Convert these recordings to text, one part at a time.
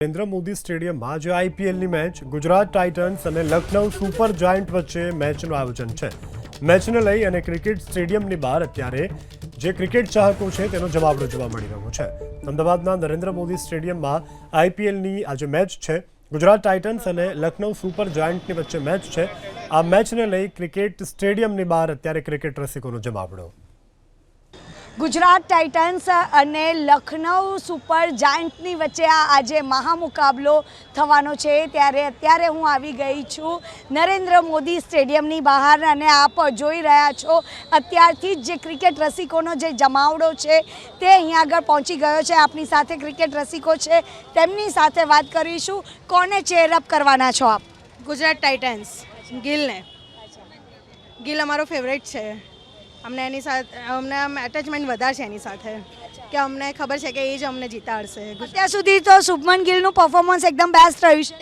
નરેન્દ્ર મોદી સ્ટેડિયમમાં આજે આઈપીએલની મેચ ગુજરાત ટાઇટન્સ અને લખનઉ સુપર જાયન્ટ વચ્ચે મેચનું આયોજન છે. મેચને લઈ અને ક્રિકેટ સ્ટેડિયમની બહાર અત્યારે જે ક્રિકેટ ચાહકો છે તેનો જવાબડો જોવા મળી રહ્યો છે. અમદાવાદના નરેન્દ્ર મોદી સ્ટેડિયમમાં આઈપીએલની આજે મેચ છે. ગુજરાત ટાઇટન્સ અને લખનઉ સુપર જાયન્ટની વચ્ચે મેચ છે. આ મેચને લઈ ક્રિકેટ સ્ટેડિયમની બહાર અત્યારે ક્રિકેટ રસિકોનો જવાબડો. ગુજરાત ટાઇટન્સ અને લખનઉ સુપર જાયન્ટની વચ્ચે આજે મહામુકાબલો થવાનો છે. અત્યારે હું આવી ગઈ છું નરેન્દ્ર મોદી સ્ટેડિયમની બહાર અને આપ જોઈ રહ્યા છો અત્યારથી જ જે ક્રિકેટ રસિકોનો જે જમાવડો છે તે અહીંયા આગળ પહોંચી ગયો છે. આપની સાથે ક્રિકેટ રસિકો છે, તેમની સાથે વાત કરીશું. કોને ચેરઅપ કરવાના છો આપ? ગુજરાત ટાઇટન્સ, ગિલને. ગિલ અમારો ફેવરેટ છે. અમને એની સાથે આમ એટેચમેન્ટ વધારે છે એની સાથે, કે અમને ખબર છે કે એ જ અમને જીતાડશે. અત્યાર સુધી તો શુભમન ગિલનું પરફોર્મન્સ એકદમ બેસ્ટ રહ્યું છે.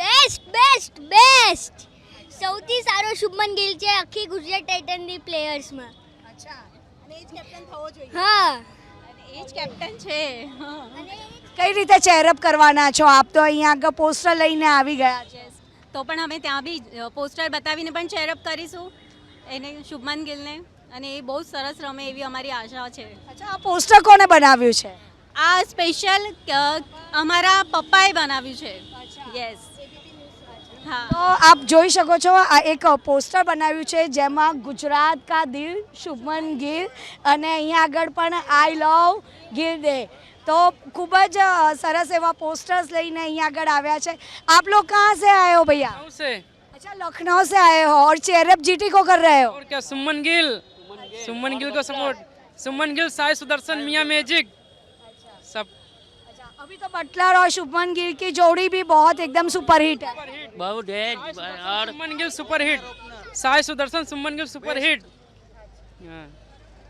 બેસ્ટ સૌથી સારો શુભમન ગિલ છે આખી ગુજરાત ટાઇટનની પ્લેયર્સમાં. અને એ જ કેપ્ટન થવો જોઈએ. હા, એ જ કેપ્ટન છે. કઈ રીતે ચેરઅપ કરવાના છો આપ? તો અહીંયા આગળ પોસ્ટર લઈને આવી ગયા છે. તો પણ અમે ત્યાં બી પોસ્ટર બતાવીને પણ ચેરઅપ કરીશું એને, શુભમન ગિલને, અને એ બહુ સરસ રમે એવી અમારી આશા છે. અચ્છા, આ પોસ્ટર કોને બનાવ્યું છે? આ સ્પેશિયલ અમારા પપ્પાએ બનાવ્યું છે. યસ. હા, તો આપ જોઈ શકો છો આ એક પોસ્ટર બનાવ્યું છે જેમાં ગુજરાત કા દિલ શુભમન ગિલ અને અહીંયા આગળ પણ આઈ લવ ગિલ દે. તો ખૂબ જ સરસ એવા પોસ્ટર્સ લઈને અહીંયા આગળ આવ્યા છે. आप लोग कहाँ से आए हो भैया? से। अच्छा, लखनऊ से आए हो और चेयरअप जीटी को कर रहे हो? और क्या, सुमन गिल को सपोर्ट. सुमन गिल, साई सुदर्शन, मियां मैजिक सब. अच्छा, अभी तो बटलर और शुभमन गिल की जोड़ी भी बहुत एकदम सुपरहिट है. बहुत है. और सुमन गिल सुपर हिट, साई सुदर्शन, सुमन गिल सुपर हिट.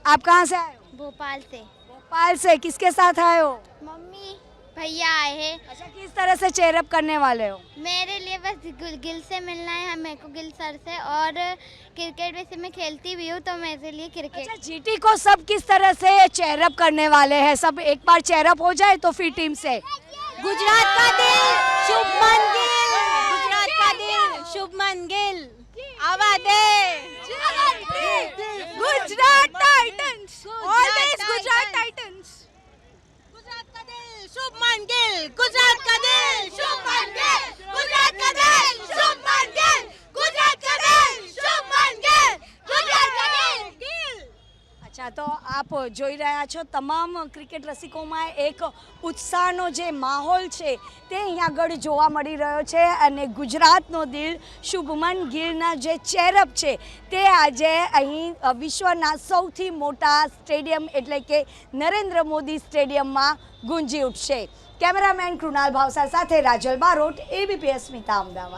आप कहाँ से आए हो? भोपाल से. भोपाल से. किसके साथ आए हो? मम्मी भैया आए हैं. अच्छा, किस तरह से चेयरअप करने वाले हो? मेरे लिए बस गिल से मिलना है, मेरे को गिल सर से. और क्रिकेट वैसे मैं खेलती भी हूँ तो मेरे लिए क्रिकेट. अच्छा, जीटी को सब किस तरह से चेयरअप करने वाले हैं? सब एक बार चेयरअप हो जाए तो फिर टीम से गुजरात का दिल शुभमन गिल, गुजरात का दिल शुभमन गिल, आवा दे Gujarat Titans, always Gujarat Titans. Gujarat का दिल शुभमन गिल, गुजरात का दिल शुभमन गिल, गुजरात का दिल शुभमन गिल, गुजरात का दिल शुभमन गिल, गुजरात का दिल. અચ્છા, તો આપ જોઈ રહ્યા છો તમામ ક્રિકેટ રસિકોમાં એક ઉત્સાહનો જે માહોલ છે તે અહીંયા આગળ જોવા મળી રહ્યો છે. અને ગુજરાતનો દિલ શુભમન ગિલના જે ચેરઅપ છે તે આજે અહીં વિશ્વના સૌથી મોટા સ્ટેડિયમ એટલે કે નરેન્દ્ર મોદી સ્ટેડિયમમાં ગુંજી ઉઠશે. કેમેરામેન કૃણાલ ભાવસાર સાથે રાજલ બારોટ, એબીપી અસ્મિતા, અમદાવાદ.